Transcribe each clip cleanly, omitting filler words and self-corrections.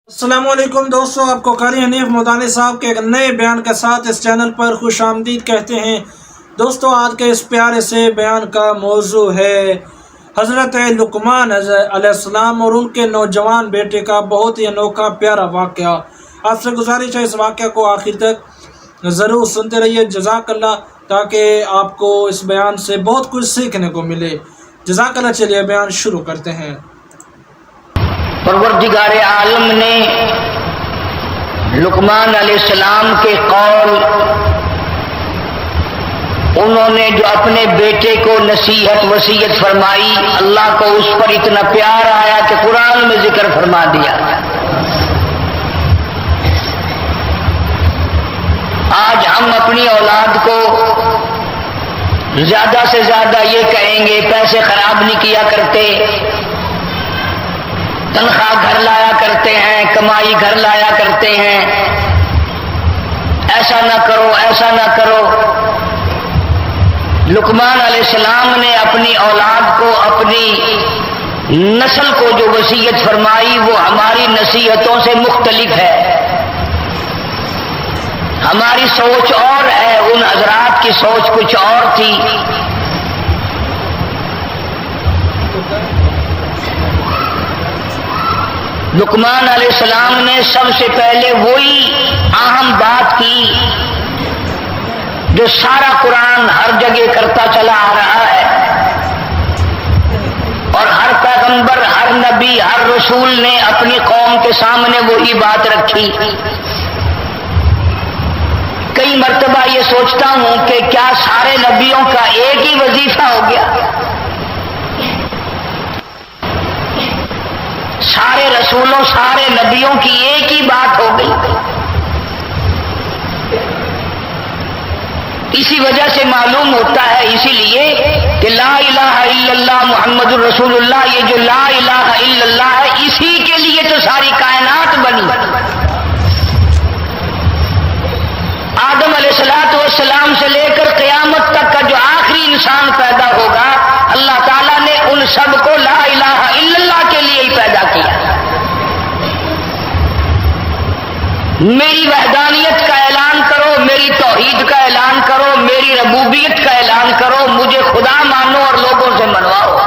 السلام علیکم دوستو، آپ کو قاری حنیف مدانی صاحب کے ایک نئے بیان کے ساتھ اس چینل پر خوش آمدید کہتے ہیں۔ دوستو، آج کے اس پیارے سے بیان کا موضوع ہے حضرت لقمان علیہ السلام اور ان کے نوجوان بیٹے کا بہت ہی انوکھا پیارا واقعہ۔ آپ سے گزارش ہے اس واقعہ کو آخر تک ضرور سنتے رہیے، جزاک اللہ، تاکہ آپ کو اس بیان سے بہت کچھ سیکھنے کو ملے۔ جزاک اللہ۔ چلیے بیان شروع کرتے ہیں۔ پروردگار عالم نے لقمان علیہ السلام کے قول، انہوں نے جو اپنے بیٹے کو نصیحت وصیت فرمائی، اللہ کو اس پر اتنا پیار آیا کہ قرآن میں ذکر فرما دیا۔ آج ہم اپنی اولاد کو زیادہ سے زیادہ یہ کہیں گے پیسے خراب نہیں کیا کرتے، تنخواہ گھر لایا کرتے ہیں، کمائی گھر لایا کرتے ہیں، ایسا نہ کرو ایسا نہ کرو۔ لقمان علیہ السلام نے اپنی اولاد کو، اپنی نسل کو جو وصیت فرمائی وہ ہماری نصیحتوں سے مختلف ہے۔ ہماری سوچ اور ہے، ان حضرات کی سوچ کچھ اور تھی۔ لقمان علیہ السلام نے سب سے پہلے وہی اہم بات کی جو سارا قرآن ہر جگہ کرتا چلا آ رہا ہے، اور ہر پیغمبر، ہر نبی، ہر رسول نے اپنی قوم کے سامنے وہی بات رکھی۔ کئی مرتبہ یہ سوچتا ہوں کہ کیا سارے نبیوں کا ایک ہی وظیفہ ہو گیا؟ سارے رسولوں، سارے نبیوں کی ایک ہی بات ہو گئی؟ اسی وجہ سے معلوم ہوتا ہے، اسی لیے کہ لا الہ الا اللہ محمد الرسول اللہ، یہ جو لا الہ الا اللہ ہے، اسی کے لیے تو ساری کائنات بنی۔ آدم علیہ السلام سے لے کر قیامت تک کا جو آخری انسان پیدا ہوگا، اللہ تعالیٰ نے ان سب کو لا الہ الا اللہ کے لیے ہی پیدا کیا۔ میری وحدانیت کا اعلان کرو، میری توحید کا اعلان کرو، میری ربوبیت کا اعلان کرو، مجھے خدا مانو اور لوگوں سے منواؤ۔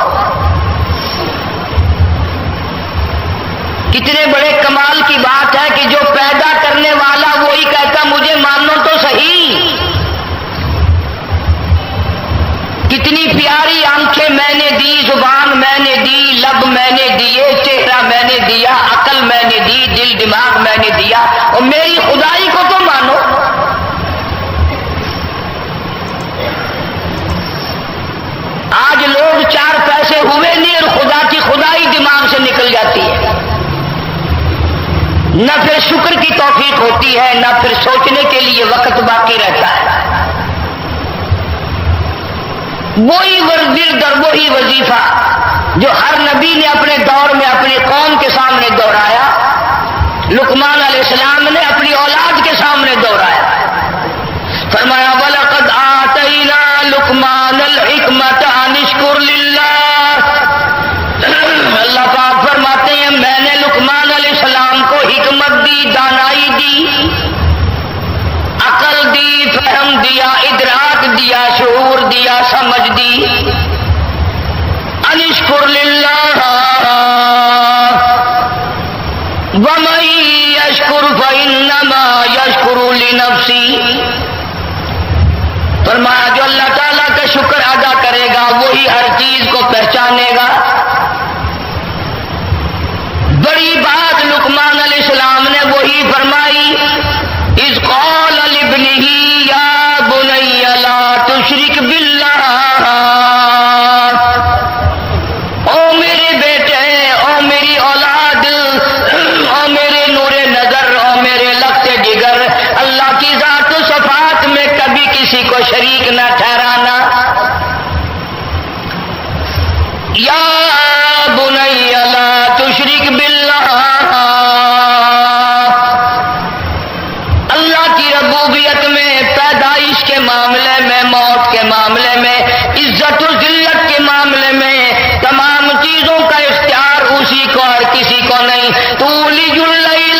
کتنے بڑے کمال کی بات ہے کہ جو پیدا کرنے والا وہی کہتا مجھے مانو تو صحیح۔ کتنی پیاری آنکھیں میں نے دی، زبان میں نے دی، لب میں نے دیے، چہرہ میں نے دیا، عقل میں نے دی، دل دماغ میں نے دیا، اور میری خدائی کو تو مانو۔ آج لوگ چار پیسے ہوئے نہیں اور خدا کی خدائی دماغ سے نکل جاتی ہے، نہ پھر شکر کی توفیق ہوتی ہے، نہ پھر سوچنے کے لیے وقت باقی رہتا ہے۔ وہی ورد اور وہی وظیفہ جو ہر نبی نے اپنے دور میں اپنی قوم کے سامنے دہرایا، لقمان علیہ السلام نے اپنی اولاد کے سامنے دہرایا۔ فرمایا وَلَقَدْ آتَيْنَا لُقْمَانَ الْحِكْمَةَ أَنِ اشْكُرْ لِلَّهِ۔ اللہ پاک فرماتے ہیں میں نے لقمان علیہ السلام کو حکمت دی، دانائی دی، عقل دی، فہم دیا، ادراک دیا، شعور دیا، سمجھ دی۔ انشکر للہ ومن یشکر فانما یشکر لنفسہ۔ فرمایا جو اللہ تعالیٰ کا شکر ادا کرے گا وہی ہر چیز کو پہچانے گا۔ بڑی بات لقمان علیہ السلام نے وہی فرمائی، اذ قال لابنہ یا بنی لا تشرک باللہ۔ او میرے بیٹے، او میری اولاد، او میرے نور نظر، او میرے لخت جگر، اللہ کی ذات و صفات میں کبھی کسی کو شریک نہ ٹھہرانا۔ یا بنی لا تشرک باللہ، اللہ کی ربوبیت میں، پیدائش کے معاملے میں، موت کے معاملے میں، عزت و ذلت کے معاملے میں، تمام چیزوں کا اختیار اسی کو اور کسی کو نہیں۔ تولج اللیل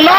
9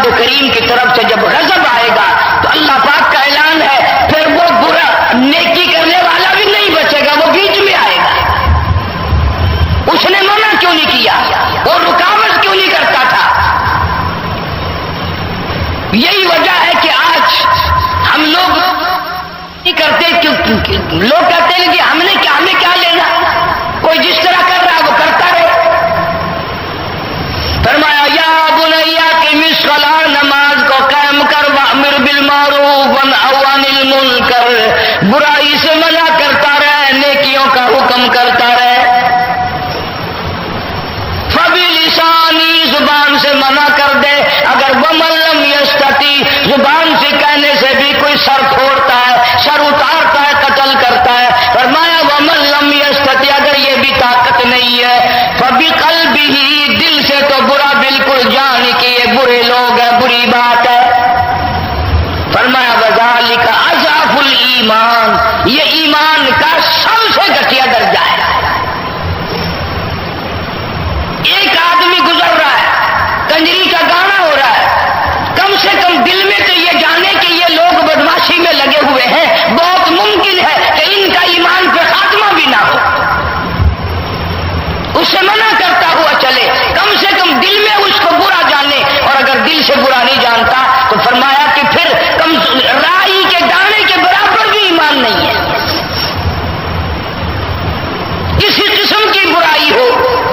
خداوند کریم کی طرف سے جب غضب آئے گا تو اللہ پاک کا اعلان ہے پھر وہ برا نیکی کرنے والا بھی نہیں بچے گا، وہ بیچ میں آئے گا۔ اس نے منع کیوں نہیں کیا، وہ رکاوٹ کیوں نہیں کرتا تھا؟ یہی وجہ ہے کہ آج ہم لوگ نہیں کرتے، لوگ کہتے ہیں کہ ہمیں کیا لینا، کوئی جس طرح کر رہا ہے وہ کرتا رہے۔ فرمایا یا بنیا کی مشغلہ، نماز کو قائم کر، وامر بالمعروف وانہی عن المنکر، برائی سے منع کرتا رہے، نیکیوں کا حکم کرتا رہے۔ فبلسانی، زبان سے منع کر دے، اگر ومن لم یستطیع، زبان سے کہنے سے بھی کوئی سر پھوڑتا ہے، سر اتارتا ہے، قتل کرتا ہے۔ فرمایا ومن لم یستطیع، اگر یہ بھی طاقت نہیں ہے، فبقلبہ، دل سے تو برا بالکل جان کہ یہ برے لوگ ہیں، بری بات ہے۔ فرمایا وذالک اضعف الایمان، یہ ایمان کا سب سے گھٹیا درجہ ہے۔ ایک آدمی گزر رہا ہے، کنجری کا گانا ہو رہا ہے، کم سے کم دل میں تو یہ جانے کہ یہ لوگ بدماشی میں لگے ہوئے ہیں، بہت ممکن ہے کہ ان کا ایمان پہ خاتمہ بھی نہ ہو، اسے منع کرتا ہوا چلے، کم سے کم دل میں اس کو برا جانے، اور اگر دل سے برا نہیں جانتا تو فرمایا کہ پھر کم رائی کے دانے کے برابر بھی ایمان نہیں ہے۔ کسی قسم کی برائی ہو،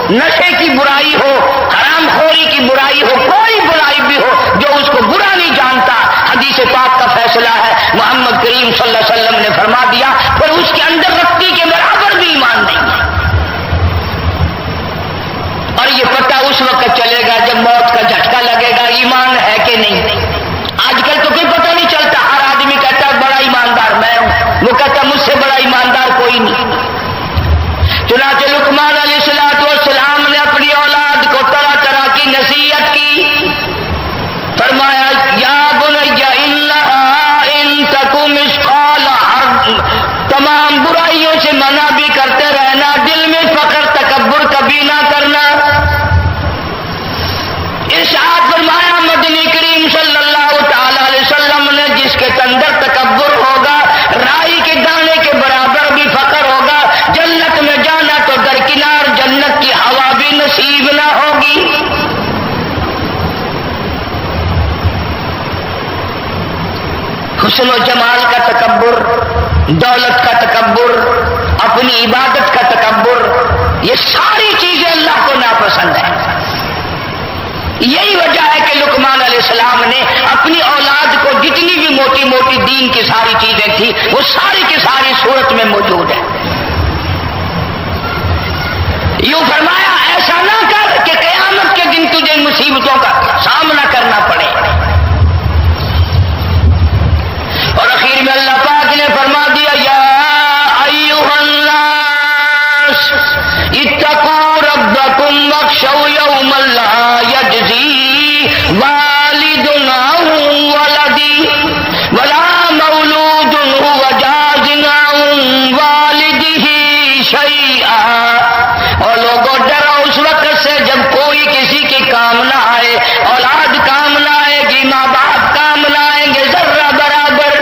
نشے کی برائی ہو، حرام خوری کی برائی ہو، کوئی برائی بھی ہو، جو اس کو برا نہیں جانتا، حدیث پاک کا فیصلہ ہے، محمد کریم صلی اللہ علیہ وسلم نے فرما دیا، پر اس کے اندر رتی کے برابر بھی ایمان نہیں ہے۔ اور یہ پتہ اس وقت چلے گا جب موت کا جھٹکا لگے گا ایمان ہے کہ نہیں۔ آج کل تو کوئی پتہ نہیں چلتا، ہر آدمی کہتا ہے بڑا ایماندار میں ہوں، وہ کہتا ہے مجھ سے بڑا ایماندار کوئی نہیں۔ چنانچہ لقمان علیہ السلام نے اپنی اولاد کو طرح طرح کی نصیحت کی، فرمایا یا بنی انہا ان تک مثقال حبۃ، تمام برائیوں سے منع بھی کرتے رہنا، دل میں فخر تکبر کبھی نہ کرنا۔ ارشاد فرمایا مدنی کریم صلی اللہ تعالی علیہ وسلم نے، جس کے اندر تکبر ہوگا، رائی کے دانے کے برابر بھی فخر ہوگا، جنت میں جانا تو درکنار جنت کی ہوا بھی نصیب نہ ہوگی۔ حسن و جمال کا تکبر، دولت کا تکبر، اپنی عبادت کا تکبر، یہ ساری چیزیں اللہ کو ناپسند ہیں۔ یہی وجہ ہے کہ لقمان علیہ السلام نے اپنی اولاد کو جتنی بھی موٹی موٹی دین کی ساری چیزیں تھی وہ ساری کی ساری صورت میں موجود ہے۔ یوں فرمایا ایسا نہ کر کہ قیامت کے دن تجھے مصیبتوں کا سامنا کرنا پڑے۔ اور اخیر میں اللہ پاک نے فرما دیا یا ایھا الناس اتقوا ربکم واخشوا یوما لا یجزی والد عن ولدہ ولا مولود هو جاز عن والدہ شیئا، اور لوگوں ڈرو اس وقت سے جب کوئی کسی کے کام نہ آئے، اولاد کام نہ آئے گی، ماں باپ کام نہ آئیں گے ذرہ برابر۔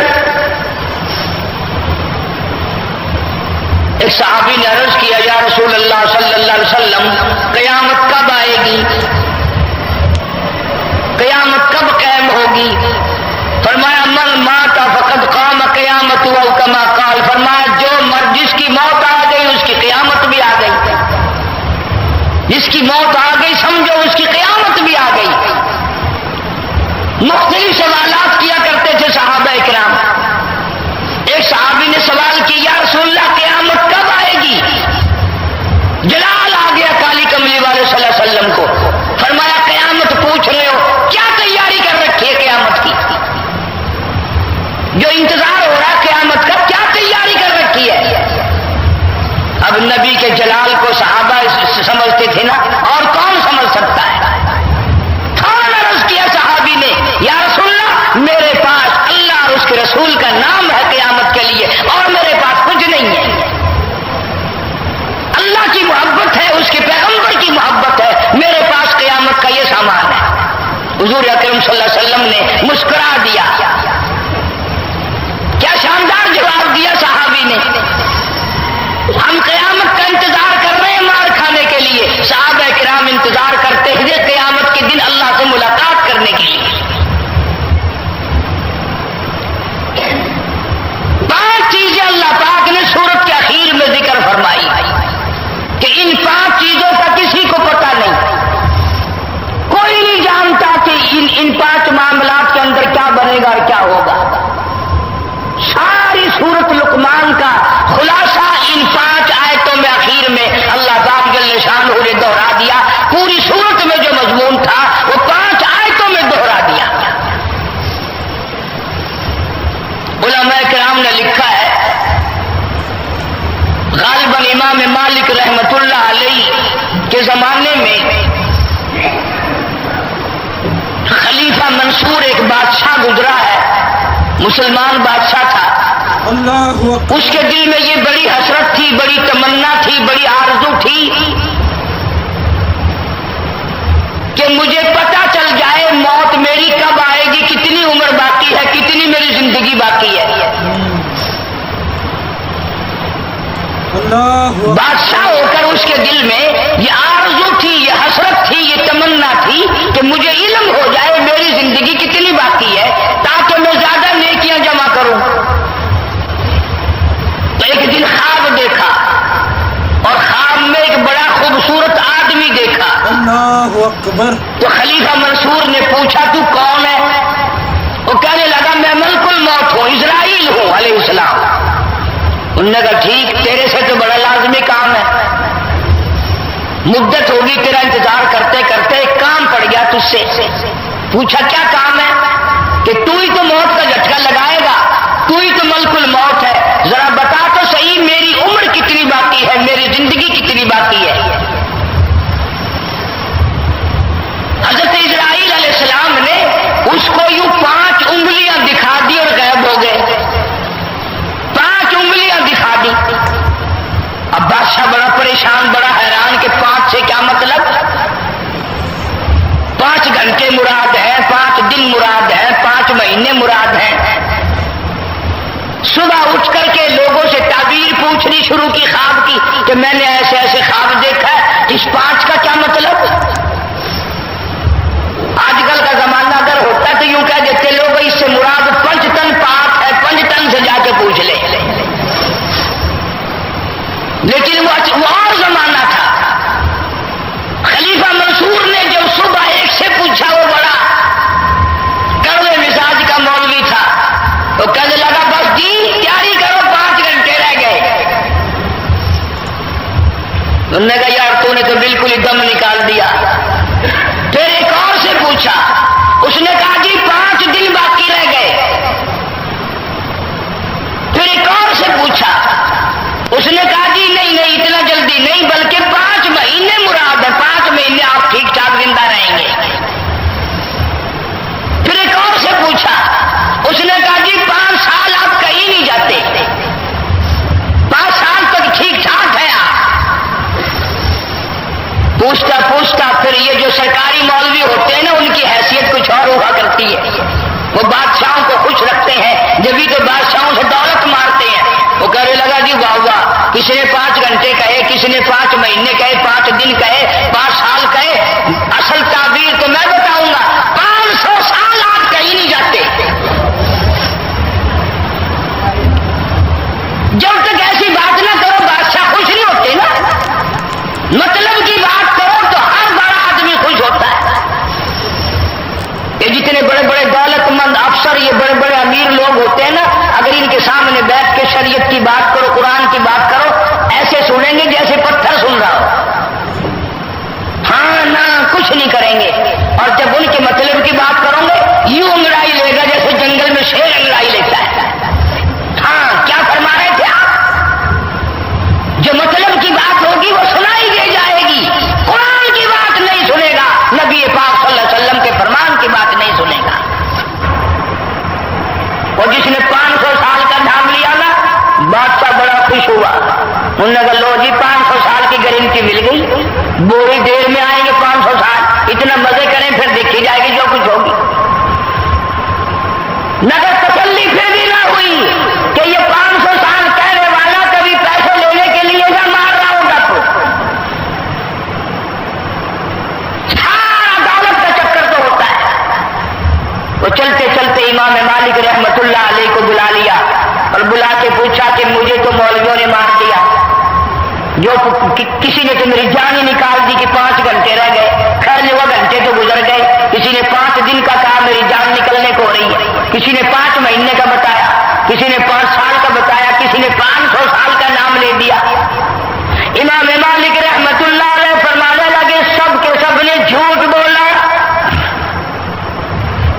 ایک صحابی نے عرض کیا یا رسول اللہ صلی اللہ علیہ وسلم قیامت کب آئے گی، قیامت کب قائم ہوگی؟ فرمایا من مات فقد قام قیامت او کما قال، فرمایا جو مرد جس کی موت آ گئی اس کی قیامت بھی آ گئی، جس کی موت آ گئی سمجھو اس کی قیامت بھی آ گئی۔ مختلف سوالات کیا کرتے تھے صحابہ اکرام۔ ایک صحابی نے سوال کیا یا رسول اللہ قیامت کب آئے گی؟ جلال آ گیا کالی کملی والے صلی اللہ علیہ وسلم کو، فرمایا قیامت پوچھ رہے ہو، کیا تیاری کر رکھی ہے قیامت کی؟ جو انتظار ہو رہا ہے قیامت کا، کیا تیاری کر رکھی ہے؟ اب نبی کے جلال کو صحابہ سمجھتے تھے نا، اور کون سمجھ سکتا ہے؟ فوراً عرض کیا صحابی نے یا رسول اللہ میرے پاس اللہ اور اس کے رسول کا نام ہے قیامت کے لیے، اور میرے پاس کچھ نہیں ہے۔ اللہ کی محبت ہے، اس کے پیغمبر کی محبت ہے، میرے پاس قیامت کا یہ سامان ہے۔ حضور اکرم صلی اللہ علیہ خلیفہ منصور ایک بادشاہ گزرا ہے، مسلمان بادشاہ تھا. اللہ اکبر. اس کے دل میں یہ بڑی حسرت تھی، بڑی تمنا تھی، بڑی آرزو تھی کہ مجھے پتا چل جائے موت میری کب آئے گی، کتنی عمر باقی ہے، کتنی میری زندگی باقی ہے. بادشاہ ہو کر اس کے دل میں یہ آرزو تھی، یہ حسرت تھی، یہ تمنا تھی کہ مجھے علم ہو جائے میری زندگی کتنی باقی ہے تاکہ میں زیادہ نیکیاں جمع کروں. تو ایک دن خواب دیکھا اور خواب میں ایک بڑا خوبصورت آدمی دیکھا. اللہ اکبر. تو خلیفہ منصور نے پوچھا تو کون ہے؟ وہ کہنے لگا میں ملک الموت ہوں، اسرائیل ہوں علیہ السلام. انہوں نے کہا ٹھیک، تیرے سے تو بڑا لازمی کام ہے، مدت ہوگی تیرا انتظار کرتے کرتے، ایک کام پڑ گیا تجھ سے. پوچھا کیا کام ہے؟ کہ تو ہی تو موت کا جھٹکا لگائے گا، تو ہی تو ملک الموت ہے، ذرا بتا تو صحیح میری عمر کتنی باقی ہے، میری زندگی کتنی باقی ہے. حضرت اسرائیل علیہ السلام نے اس کو یوں 5 انگلیاں دکھا دی اور غائب ہو گئے. 5 انگلیاں دکھا دی. اب بادشاہ بڑا پریشان، بڑا حیران کہ 5 سے کیا مطلب؟ 5 گھنٹے مراد ہے، 5 دن مراد ہے، 5 مہینے مراد ہیں. صبح اٹھ کر کے لوگوں سے تعبیر پوچھنی شروع کی خواب کی کہ میں نے ایسے ایسے خواب دیکھا ہے، اس 5 کا کیا مطلب؟ آج کل کا زمانہ اگر ہوتا تو یوں کہہ دیتے لوگ اس سے مراد 5 تن پاک ہے، 5 تن سے جا کے پوچھ لے. لیکن وہ اور زمانہ تھا. خلیفہ منصور نے جب صبح ایک سے پوچھا، وہ بڑا کڑوے مزاج کا مولوی تھا، تو کہنے لگا بس جی تیاری کرو، 5 گھنٹے رہ گئے. انہوں نے کہا یار تو نے تو بالکل ہی دم نکال دیا. پھر ایک اور سے پوچھا، اس نے کہا جی 5 دن باقی رہ گئے. پھر ایک اور سے پوچھا، اس نے کہا جی نہیں اتنا جلدی نہیں، بلکہ 5 مہینے مراد ہے، 5 مہینے آپ ٹھیک ٹھاک زندہ رہیں گے. پھر ایک اور سے پوچھا، اس نے کہا جی 5 سال آپ کہیں نہیں جاتے، 5 سال تک ٹھیک ٹھاک ہے آپ. پوچھتا پوچھتا پھر یہ جو سرکاری مولوی ہوتے ہیں نا، ان کی حیثیت کچھ اور ہوا کرتی ہے. وہ بادشاہوں کو خوش رکھتے ہیں، جبھی تو بادشاہوں سے دولت مارتے ہیں. وہ کہنے لگا جی واہ واہ، کسی نے 5 گھنٹے کہے، کسی نے 5 مہینے کہے، 5 دن کہے، 5 سال کہے. اصل تعبیر تو میں بتاؤں گا، 500 سال آپ کہیں نہیں جاتے. جب تک ایسی بات نہ کرو بادشاہ خوش نہیں ہوتے نا. مطلب کی بات کرو تو ہر بڑا آدمی خوش ہوتا ہے. یہ جتنے بڑے بڑے دولت مند افسر، یہ بڑے بڑے امیر لوگ ہوتے ہیں نا، اگر ان کے سامنے بیٹھ کے شریعت کی بات کرو، قرآن کی بات کرو، ایسے سنیں گے جیسے پتھر سن رہا ہو. ہاں نہ کچھ نہیں کریں گے. اور جب ان کے مطلب کی بات کرو گے یوں انگڑائی لے گا جیسے جنگل میں شیر انگڑائی لیتا ہے. ہاں کیا فرما رہے تھے آپ؟ جو مطلب کی بات ہوگی وہ سنائی دے جائے گی. قرآن کی بات نہیں سنے گا، نبی پاک صلی اللہ علیہ وسلم کے فرمان کی بات نہیں سنے گا. اور جس نے 500 سال کا نام لیا نا، بادشاہ بڑا خوش ہوا. انہوں نے کہا لو جی 500 سال کی گارنٹی مل گئی، بڑی دیر میں آئیں گے 500 سال، اتنا مزے کریں پھر دیکھی جائے گی جو کچھ ہوگی. نگر تسلی پھر بھی نہ ہوئی کہ یہ 500 سال کہنے والا کبھی پیسے لینے کے لیے نہ مار رہا ہوگا. تو سارا دولت کا چکر تو ہوتا ہے. وہ چلتے چلتے امام مالک رحمت اللہ علیہ کو بلا لیا اور بلا کے پوچھا کہ مجھے تو مولویوں نے مار دیا، جو کسی نے تو میری جان ہی نکال دی کہ 5 گھنٹے رہ گئے. خیر وہ گھنٹے تو گزر گئے. کسی نے 5 دن کا کہا میری جان نکلنے کو ہو رہی ہے، کسی نے 5 مہینے کا بتایا، کسی نے 5 سال کا بتایا، کسی نے 500 سال کا نام لے دیا. امام مالک رحمت اللہ علیہ فرمانے لگے سب کے سب نے جھوٹ بولا.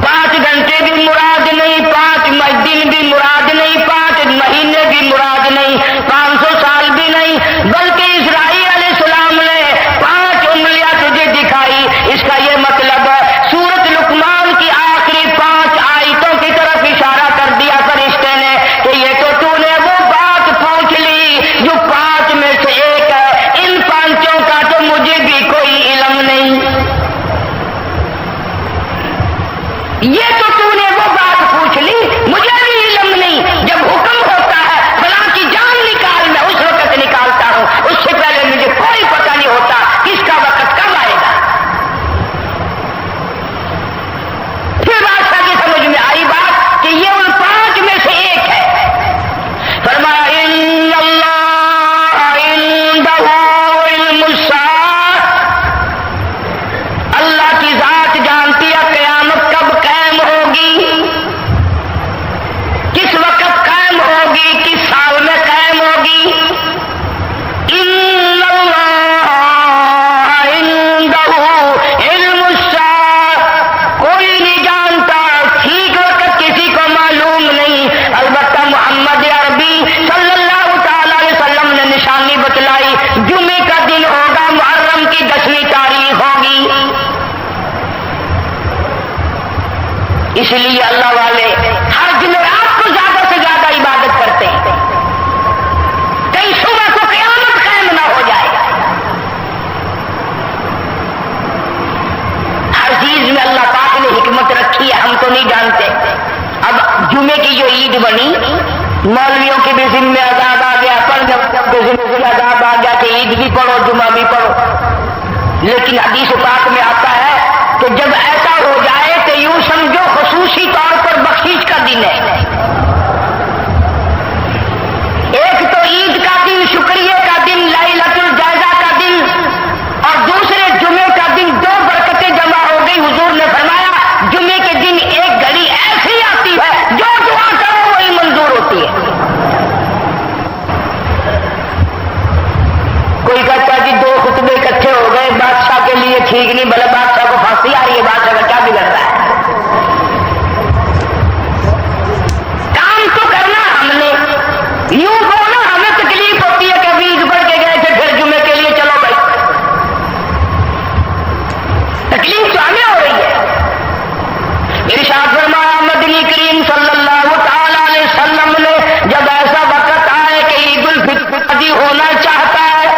5 گھنٹے بھی مراد نہیں، 5 دن بھی مراد نہیں، 5 مہینے بھی مراد نہیں، 500 سال بھی نہیں، بلکہ اسرائیل علیہ السلام نے 5 انگلیاں تجھے دکھائی. اس کا یہ مطلب ہے سورۃ لقمان کی آخر اس لیے اللہ والے ہر جمعرات کو زیادہ سے زیادہ عبادت کرتے ہیں، کئی صبح کو قیامت قائم نہ ہو جائے۔ ہر چیز میں اللہ پاک نے حکمت رکھی ہے، ہم تو نہیں جانتے۔ اب جمعے کی جو عید بنی، مولویوں کے بھی ذمہ عذاب آ گیا، پڑھنے کے ذمہ عذاب آ گیا کہ عید بھی پڑھو جمعہ بھی پڑھو، لیکن حدیث پاک میں آتا ہے کہ جب ایسا ہو جائے تو یوں سمجھو خصوصی طور پر بخشش کا دن ہے۔ ایک تو عید کا دن، شکریہ کا دن، لیلۃ الجائزہ کا دن، اور دوسرے جمعے کا دن، دو برکتیں جمع ہو گئی۔ حضور نے فرمایا جمعے کے دن ایک گھڑی ایسی آتی ہے جو دعا کرو وہی منظور ہوتی ہے۔ کوئی کہتا ہے کہ دو خطبے اکٹھے ہو گئے، بادشاہ کے لیے ٹھیک نہیں، بھلے بادشاہ کو پھانسی آ رہی ہے، بادشاہ کا کیا بگڑتا ہے؟ کام تو کرنا ہم نے، یوں بولنا ہمیں تکلیف ہوتی ہے کہ عید پڑھ کے گئے تھے پھر جمعے کے لیے چلو بھائی، تکلیف تو ہمیں ہو رہی ہے۔ ارشاد فرمایا مدنی کریم صلی اللہ تعالی علیہ وسلم نے جب ایسا وقت آئے کہ عید الفطر ہونا چاہتا ہے،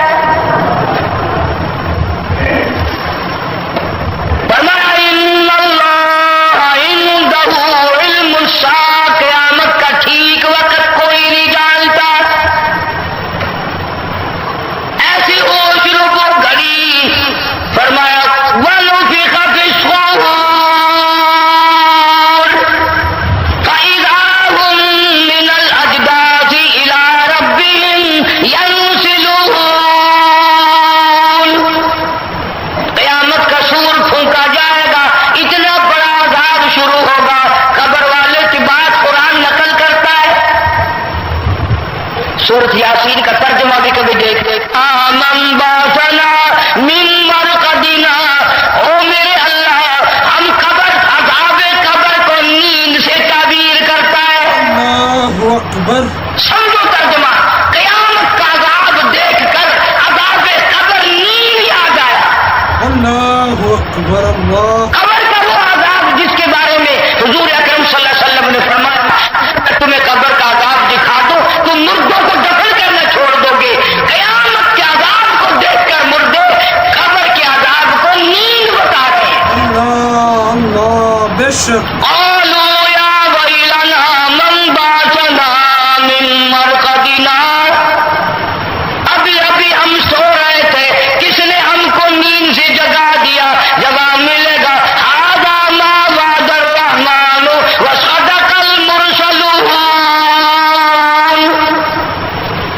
فرمایا ان اللہ عنده علم الساعہ، قیامت کا ٹھیک وقت کوئی نہیں جانتا۔ ایسی اوش رکو گھڑی، فرمایا وَنُفِخَ فِي الصُّورِ فَإِذَا هُم مِّنَ الْأَجْدَاثِ إِلَىٰ رَبِّهِمْ يَنسِلُونَ۔ قیامت کا سور پھونکا جائے گا، اتنا بڑا عذاب شروع ہوگا۔ قبر والے کی بات قرآن نقل کرتا ہے، سورۃ یاسین کا ترجمہ بھی کبھی دیکھتے، آمن باسنا من مرقدنا، او میرے اللہ ہم قبر، عذاب قبر کو نیند سے تعبیر کرتا ہے۔ اللہ اکبر۔ سمجھو ترجمہ، قیامت کا عذاب دیکھ کر عذاب قبر نیند یاد آیا۔ اللہ اکبر۔ اللہ قبر کا وہ عذاب جس کے بارے میں حضور اکرم صلی اللہ علیہ وسلم نے فرمایا اگر تمہیں قبر کا عذاب دکھا دو تم مردوں کو دفن کرنا چھوڑ دو گے۔ قیامت کے عذاب کو دیکھ کر مردے قبر کے عذاب کو نیند بتاتے ہیں۔ اللہ اللہ بے شک۔ قالوا یا ویلنا من بعثنا من مرقدنا، ابھی ہم سو رہے تھے، کس نے ہم کو نیند سے جگا دیا؟ جواب ملے گا ھذا ما وعد الرحمن وصدق المرسلون،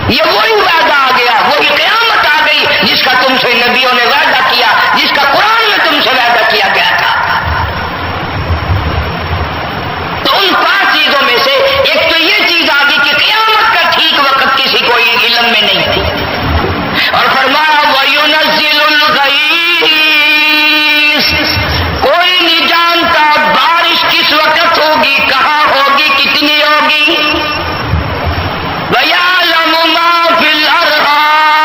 یہ وہی وعدہ آ گیا، وہی قیامت آ گئی جس کا تم سے نبیوں نے وعدہ کیا، جس کا قرآن میں تم سے وعدہ کیا گیا تھا۔ تو ان 5 چیزوں میں سے ایک تو یہ چیز آ گئی کہ قیامت کا ٹھیک وقت کسی کو علم میں نہیں تھی، اور فرمایا وَيُنَزِّلُ الْغَيْثَ، کوئی نہیں جانتا بارش کس وقت ہوگی، کہاں ہوگی، کتنی ہوگی۔ وَيَعْلَمُ مَا فِي الْأَرْحَامِ،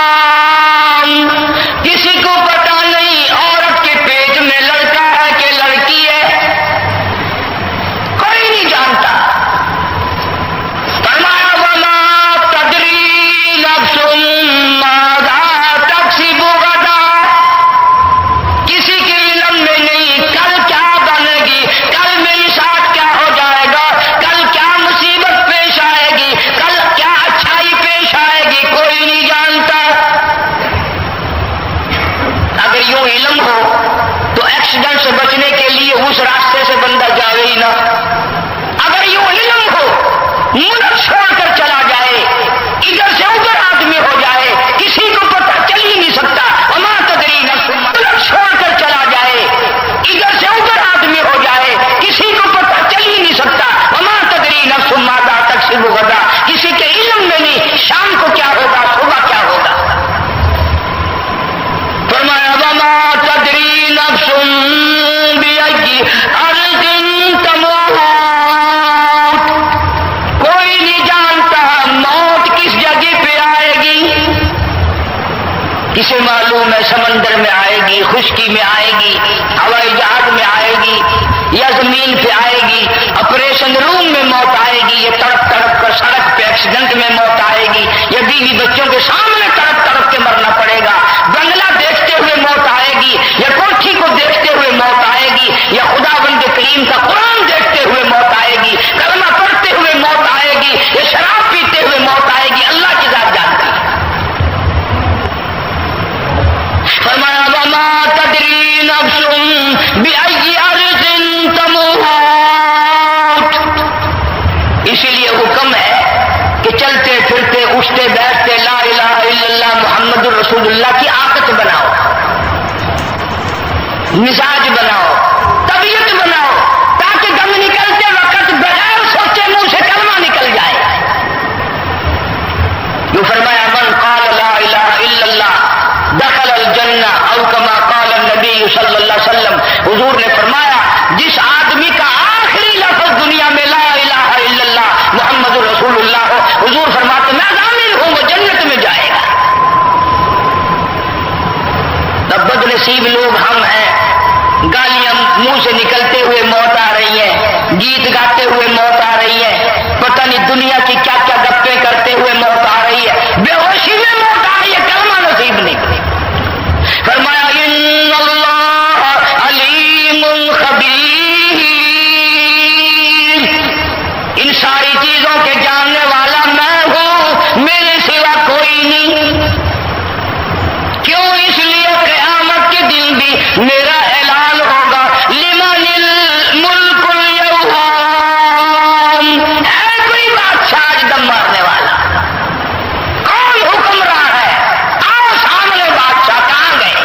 کسی کو پتا نہیں عورت کے پیٹ میں لڑکا ہے کہ لڑکی ہے، کوئی نہیں جانتا۔ فرمایا وَمَا تَدْرِي نَفْسٌ مَاذَا تَكْسِبُ غَدًا، کسی کے علم میں نہیں کل کیا بنے گی، کل میری ساتھ کیا ہو جائے گا، کل کیا مصیبت پیش آئے گی، کل کیا اچھائی پیش آئے گی، کوئی نہیں جانتا۔ اگر یوں علم ہو تو ایکسیڈنٹ سے بچنے کے لیے اس راستے سے بندہ جاوے ہی نہ۔ اگر یوں علم ہو ملک چھوڑ کر چلا جائے، ادھر سے ادھر آدمی ہو جائے، کسی کو پتہ چل ہی نہیں سکتا۔ وما تدری نفس، ملک چھوڑ کر چلا جائے، ادھر سے ادھر آدمی ہو جائے، کسی کو پتہ چل ہی نہیں سکتا۔ وما تدری نفس ماذا تکسب غدا، کسی کے علم میں نہیں شام کو کیا ہوگا، صبح کیا ہوگا۔ فرمایا وما تدری نفس بأي أرض تموت، کوئی نہیں جانتا موت کس جگہ پہ آئے گی۔ کسے معلوم ہے سمندر میں آئے گی، خشکی میں آئے گی، ہوائی جہاز میں آئے گی، یا زمین پہ آئے گی، آپریشن روم میں موت آئے گی، یہ تڑپ تڑپ کر سڑک پہ ایکسیڈنٹ میں موت آئے گی، یا بیوی بچوں کے سامنے تڑپ تڑپ کے مرنا پڑے گا، بنگلہ دیکھتے ہوئے موت آئے گی، یا کوٹھی کو دیکھتے ہوئے موت آئے گی، یا خدا بند کریم کا قرآن دیکھتے ہوئے موت آئے گی، کلمہ پڑھتے ہوئے موت آئے گی، یا شراب پیتے ہوئے موت آئے گی، اللہ کی ذات جانتی ہے۔ فرمایا وما تدری نفس بأي أرض تموت، اسی لیے حکم ہے کہ چلتے پھرتے اٹھتے بیٹھتے لا الہ الا اللہ محمد الرسول اللہ کی عادت بناؤ، مزاج بناؤ، طبیعت بناؤ، تاکہ دم نکلتے وقت بغیر سوچے منہ سے کلمہ نکل جائے۔ جو فرمایا من قال لا الہ الا اللہ دخل الجنہ او کما قال النبی صلی اللہ علیہ وسلم، حضور نے فرمایا جس آدمی کا آخری لفظ دنیا میں لا الہ الا اللہ محمد رسول اللہ ہو، حضور فرماتے میں ضامن ہوں وہ جنت میں جائے گا۔ تب بد نصیب لوگ ہم ہیں، گالیاں منہ سے نکلتے ہوئے موت آ رہی ہے، گیت گاتے ہوئے موت آ رہی ہے، پتہ نہیں دنیا کی کیا کیا گپیں کرتے ہوئے موت آ رہی ہے، بے ہوشی میں موت آ رہی ہے، کلمہ نصیب نہیں۔ فرمایا ان اللہ علیم خبیر، ان ساری چیزوں کے جاننے والا میں ہوں، میرے سوا کوئی نہیں۔ کیوں؟ اس لیے قیامت کے دن بھی میرا اعلان ہوگا لمن الملک اليوم، ہے کوئی بادشاہ آج دم مارنے والا؟ کون حکمراں ہے؟ آؤ سامنے بادشاہ، کہاں گئے؟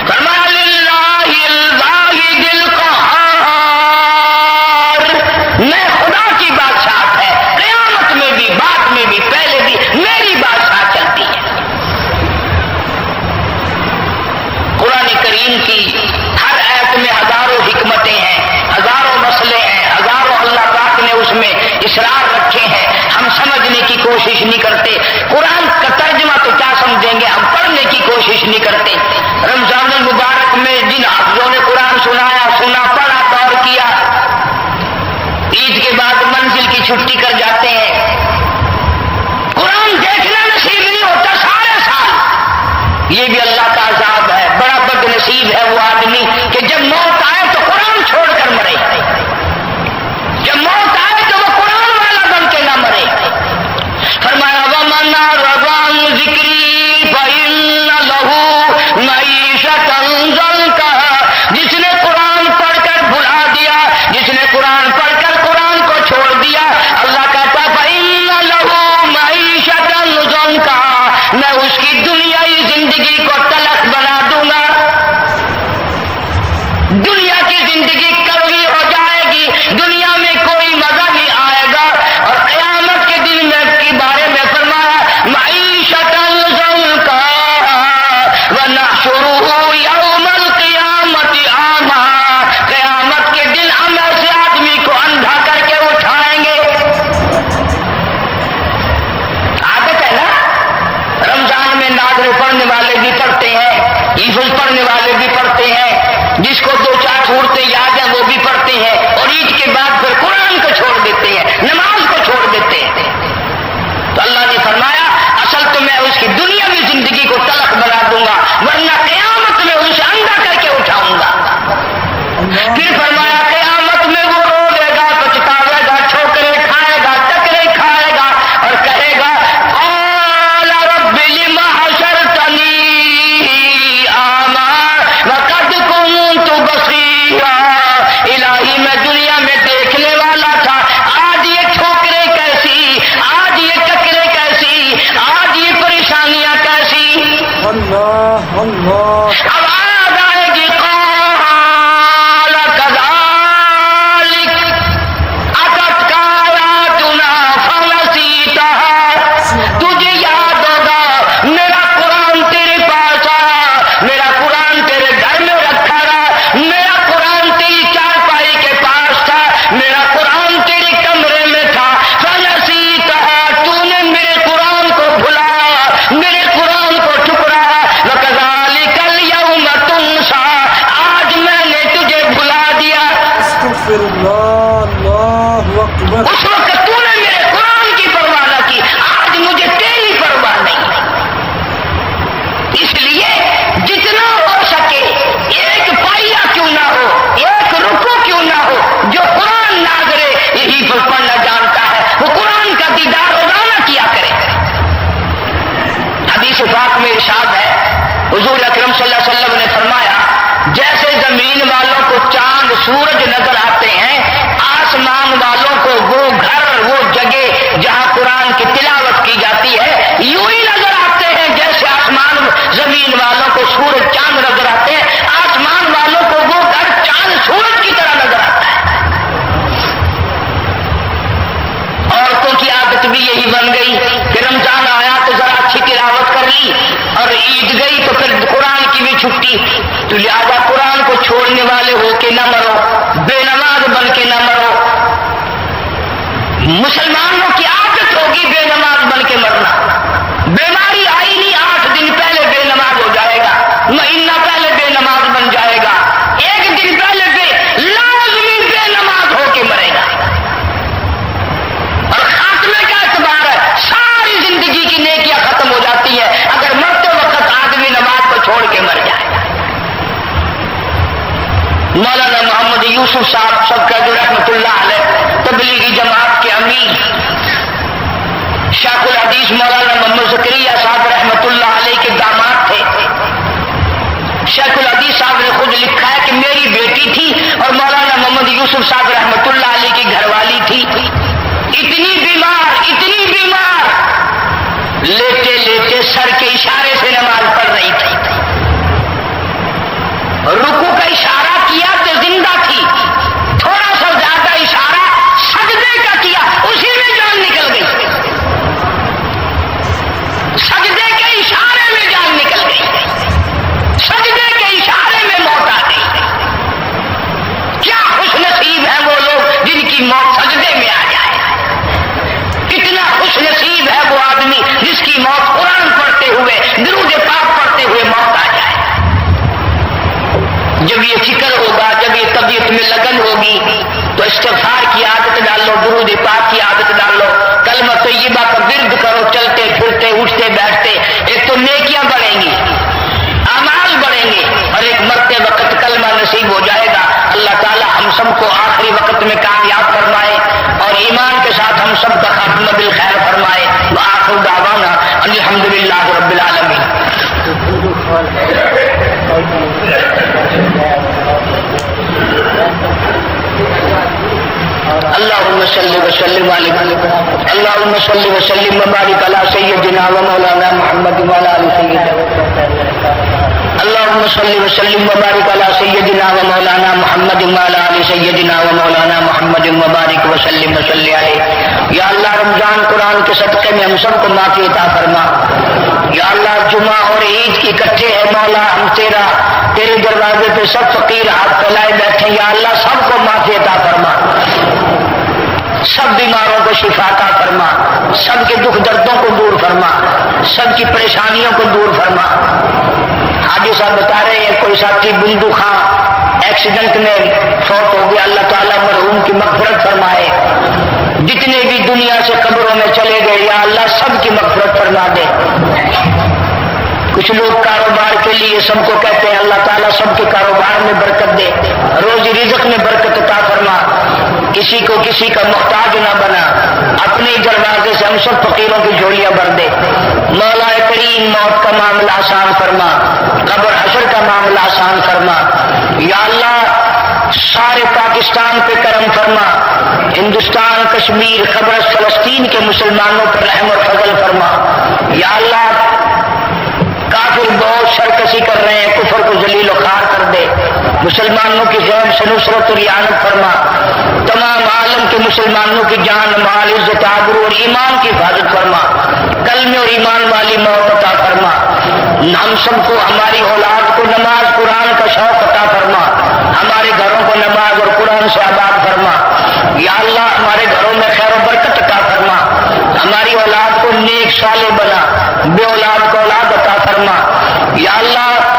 فرمایا للہ الواحد القہار، میں خدا کی بادشاہت ہے، قیامت میں بھی بعد میں بھی پہلے بھی میری بادشاہ چلتی ہے۔ قرآن کریم کی ہر آیت میں ہزاروں حکمتیں ہیں، ہزاروں مسئلے ہیں، ہزاروں اللہ پاک نے اس میں اسرار رکھے ہیں، ہم سمجھنے کی کوشش نہیں کرتے۔ قرآن کا ترجمہ تو کیا سمجھیں گے، ہم پڑھنے کی کوشش نہیں کرتے۔ رمضان المبارک میں جن حافظوں نے قرآن سنایا، سنا، پڑھا، غور کیا، عید کے بعد منزل کی چھٹی کر جاتے ہیں، قرآن دیکھنا نصیب نہیں ہوتا سارے سال، یہ بھی اللہ کا عذاب ہے۔ بڑا بد نصیب ہے وہ آدمی کہ جب موت آئے تو قرآن چھوڑ کر مرے، جب موت آئے تو وہ قرآن والا بن کے نہ مرے۔ فرمایا ومن اعرض عن ذکری فإن له معیشۃ ضنکا، جس نے قرآن پڑھ کر بھلا دیا، جس نے قرآن پڑھ کر قرآن کو چھوڑ دیا، اللہ کہتا فإن له معیشۃ ضنکا، میں اس کی دنیائی زندگی کو تلخ بنا دوں گا، دنیا کی زندگی کڑوی ہو جائے گی، دنیا میں کوئی مزہ نہیں آئے گا، اور قیامت کے دن میں کے بارے میں فرمایا معیشۃ ضنکا ونحشرہ یوم القیامۃ اعمیٰ، قیامت کے دن ہم ایسے آدمی کو اندھا کر کے اٹھائیں گے۔ عادت ہے نا، رمضان میں نازل پڑھنے والے بھی پڑھتے ہیں، حفظ پڑھنے والے بھی پڑھتے ہیں، جس کو دو چار صورتیں یاد ہیں وہ بھی پڑھتے ہیں، اور عید کے بعد پھر قرآن کو چھوڑ دیتے ہیں، نماز کو چھوڑ دیتے ہیں۔ تو اللہ نے فرمایا اصل تو میں اس کی دنیاوی زندگی کو تلخ بنا دوں گا، ورنہ قیامت میں اسے اندھا کر کے اٹھاؤں گا۔ پھر فرمایا قیامت میں وہ روے گا، پچھتاوے گا، ٹھوکریں کھائے گا، ٹکرے کھائے گا، اور کہے گا قال رب لم حشرتنی اعمیٰ وقد كنت بصیرا، تو لہذا قرآن کو چھوڑنے والے ہو کے نہ مرو، بے نماز بن کے نہ مرو۔ مسلمانوں کی عادت ہوگی بے نماز بن کے مرنا۔ بیماری آئی نہیں، 8 دن پہلے بے نماز ہو جائے گا، مہینہ پہلے بے نماز بن جائے گا، 1 دن پہلے لازمی بے نماز ہو کے مرے گا۔ اور خاتمے کا اعتبار ہے، ساری زندگی کی نیکیاں ختم ہو جاتی ہے اگر مرتے وقت آدمی نماز کو چھوڑ کے مر جائے۔ مولانا محمد یوسف صاحب سب کا جو رحمۃ اللہ علیہ تبلیغی جماعت کے امیر، شیخ الحدیث مولانا محمد زکریا صاحب رحمۃ اللہ علیہ کے داماد تھے۔ شیخ الحدیث صاحب نے خود لکھا ہے کہ میری بیٹی تھی اور مولانا محمد یوسف صاحب رحمۃ اللہ علیہ کی گھر والی تھی، اتنی بیمار لیٹے لیٹے سر کے اشارے سے نماز پڑھ رہی تھی، رکوع کا اشارہ کیا تو زندہ تھی، تھوڑا سا زیادہ اشارہ سجدے کا کیا، اسی میں جان نکل گئی، سجدے کے اشارے میں جان نکل گئی، سجدے کے اشارے میں موت آ گئی۔ کیا خوش نصیب ہیں وہ لوگ جن کی موت سجدے میں آ جائے، کتنا خوش نصیب ہے وہ آدمی جس کی موت قرآن پڑھتے ہوئے، درود پاک پڑھتے ہوئے موت آ جائے۔ جب یہ فکر ہوگا، جب یہ طبیعت میں لگن ہوگی تو استغفار کی عادت ڈالو، درود پاک کی عادت ڈالو، کلمہ طیبہ کا ورد کرو، چلتے پھرتے اٹھتے بیٹھتے، ایک تو نیکیاں بڑھیں گی، اعمال بڑھیں گے، اور ایک مرتے وقت کلمہ نصیب ہو جائے گا۔ اللہ تعالی ہم سب کو آخری وقت میں کامیاب فرمائے اور ایمان کے ساتھ ہم سب کا خاتمہ بالخیر فرمائے۔ وآخر دعوانا الحمدللہ رب العالمین۔ اللہم صلی وسلم اللہم صلی وسلم وبارک علی سیدنا و مولانا محمد وعلی آل سیدنا۔ اللہم صلی وسلم وبارک علی سیدنا و مولانا محمد وعلی آل سیدنا و مولانا محمد وبارک وسلم وصلی علیہ۔ یا اللہ رمضان قرآن کے صدقے میں ہم سب کو معافی عطا فرما۔ یا اللہ جمعہ اور عید کی اکٹھے ہے مولا، ہم تیرے دروازے پہ سب فقیر ہاتھ پھیلائے بیٹھے، یا اللہ سب کو معافی عطا فرما، سب بیماروں کو شفا عطا فرما، سب کے دکھ دردوں کو دور فرما، سب کی پریشانیوں کو دور فرما۔ حاجی صاحب بتا رہے ہیں کوئی ساتھی بندو خان ایکسیڈنٹ میں فوت ہو گیا، اللہ تعالیٰ مرحوم کی مغفرت فرمائے۔ جتنے بھی دنیا سے قبروں میں چلے گئے یا اللہ سب کی مغفرت فرما دے۔ کچھ لوگ کاروبار کے لیے سب کو کہتے ہیں، اللہ تعالیٰ سب کے کاروبار میں برکت دے، روزی رزق میں برکت عطا فرما، کسی کو کسی کا محتاج نہ بنا، اپنے دروازے سے ہم سب فقیروں کی جھولیاں بھر دے۔ مولا کریم موت کا معاملہ آسان فرما، قبر حشر کا معاملہ آسان فرما۔ یا اللہ سارے پاکستان پہ کرم فرما، ہندوستان، کشمیر، قبرص، فلسطین کے مسلمانوں پر رحم اور فضل فرما۔ یا اللہ کافر بہت سرکشی کر رہے ہیں، کفر کو ذلیل و خوار کر دے، مسلمانوں کی ذہن سے نصرت اور اعانت فرما، تمام عالم کے مسلمانوں کی جان، مال، عزت، آبرو اور ایمان کی حفاظت فرما، کلمے اور ایمان والی موت عطا فرما۔ ہم سب کو، ہماری اولاد کو نماز قرآن کا شوق عطا فرما، ہمارے گھروں کو نماز اور قرآن سے آباد فرما۔ یا اللہ ہمارے گھروں میں خیر و برکت عطا فرما، ہماری اولاد کو نیک صالح بنا، بے اولاد کو اولاد عطا فرما۔ یا اللہ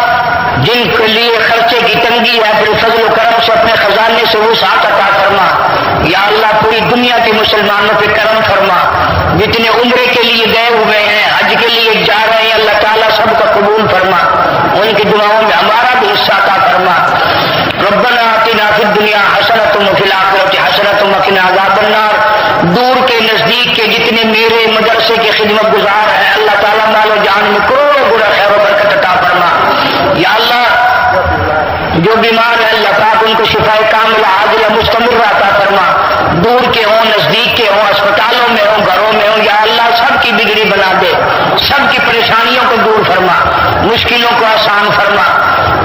جن کے لیے خرچے کی تنگی ہے اپنے فضل و کرم سے اپنے خزانے سے وسعت عطا فرما۔ یا اللہ پوری دنیا کے مسلمانوں پہ کرم فرما، جتنے عمرے کے لیے گئے ہوئے ہیں، حج کے لیے جا رہے ہیں، اللہ تعالیٰ سب کا قبول فرما، ان کی دعاؤں میں ہمارا بھی حصہ عطا فرما۔ ربنا آتنا فی الدنیا حسنۃ وفی الآخرۃ حسنۃ وقنا عذاب النار۔ دور کے نزدیک کے جتنے میرے مدرسے کے خدمت گزار ہیں، اللہ تعالیٰ مال و جان میں کروڑوں گنا خیر و برکت عطا فرما۔ یا اللہ جو بیمار ہے اللہ پاک ان کو شفائے کاملہ عاجلہ مستمرہ عطا فرما، دور کے ہوں، نزدیک کے ہوں، اسپتالوں میں ہوں، گھروں میں ہوں، یا اللہ سب کی بگڑی بنا دے، سب کی پریشانیوں کو دور فرما، مشکلوں کو آسان فرما۔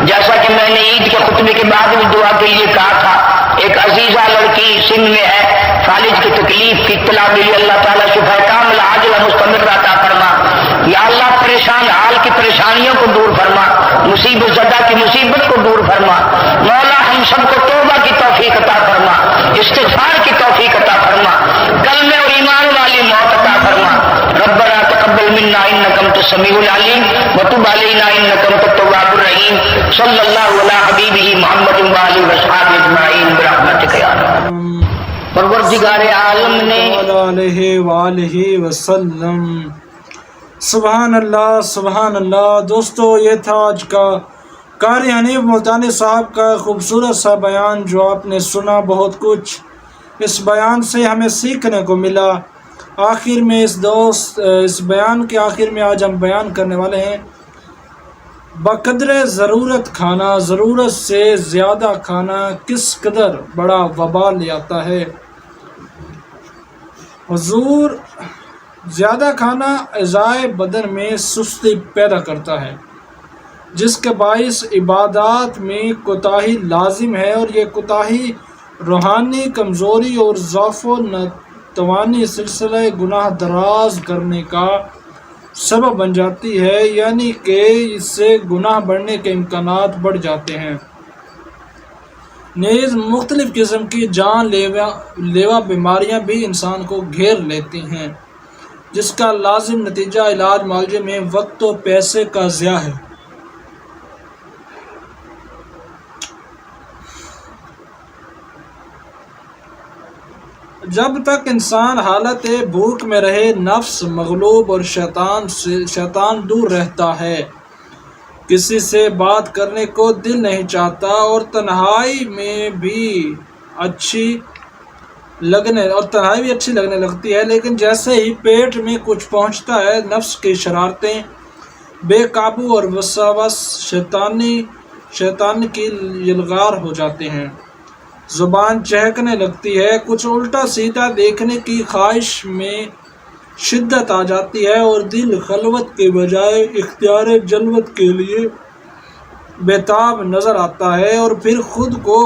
جیسا کہ میں نے عید کے خطبے کے بعد بھی دعا کے لیے کہا تھا، ایک عزیزہ لڑکی سندھ میں ہے، فالج کی تکلیف کی اطلاع ملی، اللہ تعالیٰ شفا کاملہ عاجلہ مستمرہ عطا فرما۔ یا اللہ پریشان حال کی پریشانیوں کو دور فرما، مصیبت زدہ کی مصیبت کو دور فرما، مولا ہم سب کو توبہ کی توفیق عطا فرما، استغفار کی توفیق عطا فرما، کلمے اور ایمان والی موت عطا فرما۔ ربنا تقبل منا انک انت السمیع العلیم وتب علینا انک انت التواب الرحیم۔ صلی اللہ علی حبیبہ محمد وآلہ وصحبہ اجمعین برحمتک یا ارحم۔ پروردگار عالم نے علیہ وآلہ وسلم۔ سبحان اللہ سبحان اللہ۔ دوستو یہ تھا آج کا قاری حنیف ملتانی صاحب کا خوبصورت سا بیان جو آپ نے سنا۔ بہت کچھ اس بیان سے ہمیں سیکھنے کو ملا۔ آخر میں اس بیان کے آخر میں آج ہم بیان کرنے والے ہیں بقدر ضرورت کھانا، ضرورت سے زیادہ کھانا کس قدر بڑا وبال لے آتا ہے۔ حضور زیادہ کھانا اعضائے بدن میں سستی پیدا کرتا ہے، جس کے باعث عبادات میں کوتاہی لازم ہے، اور یہ کوتاہی روحانی کمزوری اور ضعف و ناتوانی سلسلہ گناہ دراز کرنے کا سبب بن جاتی ہے، یعنی کہ اس سے گناہ بڑھنے کے امکانات بڑھ جاتے ہیں۔ نیز مختلف قسم کی جان لیوا بیماریاں بھی انسان کو گھیر لیتی ہیں، جس کا لازم نتیجہ علاج معالجے میں وقت و پیسے کا ضیاع ہے۔ جب تک انسان حالت بھوک میں رہے، نفس مغلوب اور شیطان دور رہتا ہے، کسی سے بات کرنے کو دل نہیں چاہتا، اور تنہائی بھی اچھی لگنے لگتی ہے، لیکن جیسے ہی پیٹ میں کچھ پہنچتا ہے، نفس کی شرارتیں بے قابو اور وسواس شیطان کی یلغار ہو جاتے ہیں، زبان چہکنے لگتی ہے، کچھ الٹا سیدھا دیکھنے کی خواہش میں شدت آ جاتی ہے، اور دل خلوت کے بجائے اختیار جلوت کے لیے بےتاب نظر آتا ہے، اور پھر خود کو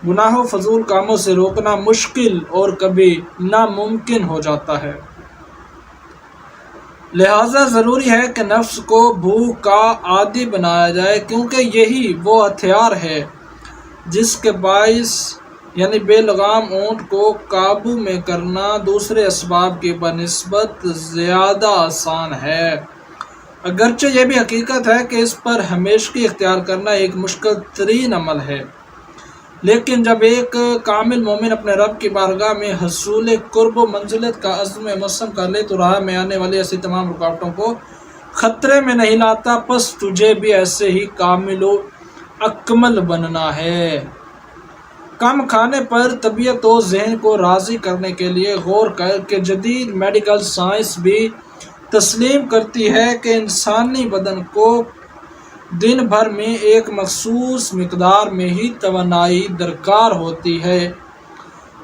گناہ و فضول کاموں سے روکنا مشکل اور کبھی ناممکن ہو جاتا ہے۔ لہذا ضروری ہے کہ نفس کو بھوک کا عادی بنایا جائے، کیونکہ یہی وہ ہتھیار ہے جس کے باعث یعنی بے لگام اونٹ کو قابو میں کرنا دوسرے اسباب کی بنسبت زیادہ آسان ہے۔ اگرچہ یہ بھی حقیقت ہے کہ اس پر ہمیشگی اختیار کرنا ایک مشکل ترین عمل ہے، لیکن جب ایک کامل مومن اپنے رب کی بارگاہ میں حصول قرب و منزلت کا عزم مصم کر لے تو راہ میں آنے والی ایسی تمام رکاوٹوں کو خطرے میں نہیں لاتا۔ پس تجھے بھی ایسے ہی کامل و اکمل بننا ہے۔ کم کھانے پر طبیعت و ذہن کو راضی کرنے کے لیے غور کر کہ جدید میڈیکل سائنس بھی تسلیم کرتی ہے کہ انسانی بدن کو دن بھر میں ایک مخصوص مقدار میں ہی توانائی درکار ہوتی ہے،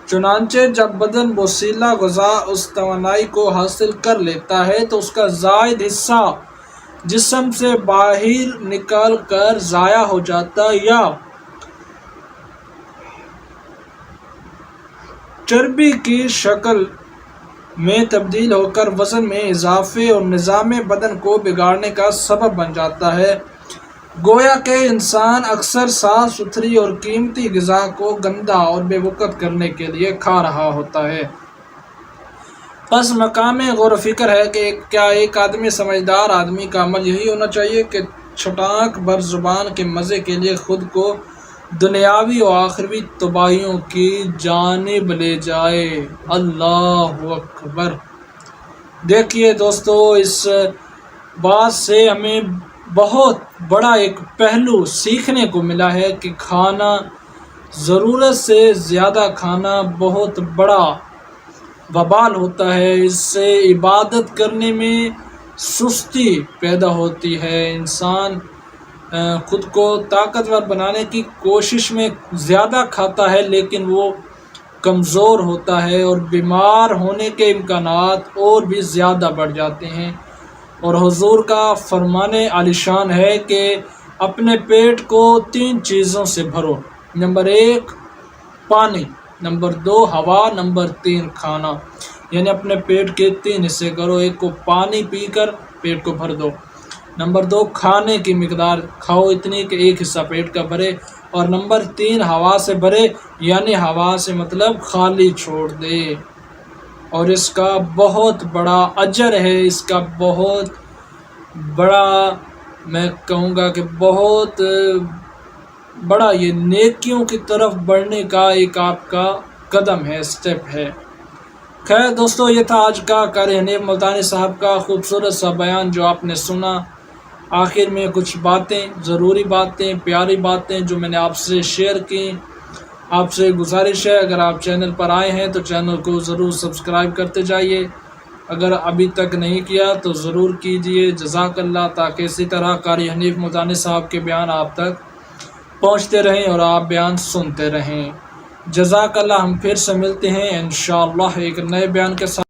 چنانچہ جب بدن وسیلہ غذا اس توانائی کو حاصل کر لیتا ہے تو اس کا زائد حصہ جسم سے باہر نکل کر ضائع ہو جاتا یا چربی کی شکل میں تبدیل ہو کر وزن میں اضافے اور نظام بدن کو بگاڑنے کا سبب بن جاتا ہے۔ گویا کہ انسان اکثر صاف ستھری اور قیمتی غذا کو گندا اور بے وقت کرنے کے لیے کھا رہا ہوتا ہے۔ پس مقام غور و فکر ہے کہ کیا ایک سمجھدار آدمی کا عمل یہی ہونا چاہیے کہ چھٹانک بر زبان کے مزے کے لیے خود کو دنیاوی و آخروی تباہیوں کی جانب لے جائے۔ اللہ اکبر۔ دیکھیے دوستو، اس بات سے ہمیں بہت بڑا ایک پہلو سیکھنے کو ملا ہے کہ کھانا، ضرورت سے زیادہ کھانا بہت بڑا وبال ہوتا ہے۔ اس سے عبادت کرنے میں سستی پیدا ہوتی ہے، انسان خود کو طاقتور بنانے کی کوشش میں زیادہ کھاتا ہے لیکن وہ کمزور ہوتا ہے، اور بیمار ہونے کے امکانات اور بھی زیادہ بڑھ جاتے ہیں۔ اور حضور کا فرمان عالی شان ہے کہ اپنے پیٹ کو 3 چیزوں سے بھرو: نمبر 1 پانی، نمبر 2 ہوا، نمبر 3 کھانا۔ یعنی اپنے پیٹ کے 3 حصے کرو، ایک کو پانی پی کر پیٹ کو بھر دو، نمبر 2 کھانے کی مقدار کھاؤ اتنی کہ 1 حصہ پیٹ کا بھرے، اور نمبر 3 ہوا سے بھرے، یعنی ہوا سے مطلب خالی چھوڑ دے۔ اور اس کا بہت بڑا اجر ہے، اس کا بہت بڑا، میں کہوں گا کہ بہت بڑا یہ نیکیوں کی طرف بڑھنے کا ایک آپ کا قدم ہے، سٹیپ ہے۔ خیر دوستو، یہ تھا آج کا قاری حنیف ملتانی صاحب کا خوبصورت سا بیان جو آپ نے سنا۔ آخر میں کچھ باتیں، ضروری باتیں، پیاری باتیں جو میں نے آپ سے شیئر کی۔ آپ سے گزارش ہے اگر آپ چینل پر آئے ہیں تو چینل کو ضرور سبسکرائب کرتے جائیے، اگر ابھی تک نہیں کیا تو ضرور کیجیے۔ جزاک اللہ، تاکہ اسی طرح قاری حنیف ملتانی صاحب کے بیان آپ تک پہنچتے رہیں اور آپ بیان سنتے رہیں۔ جزاک اللہ، ہم پھر سے ملتے ہیں انشاءاللہ ایک نئے بیان کے ساتھ۔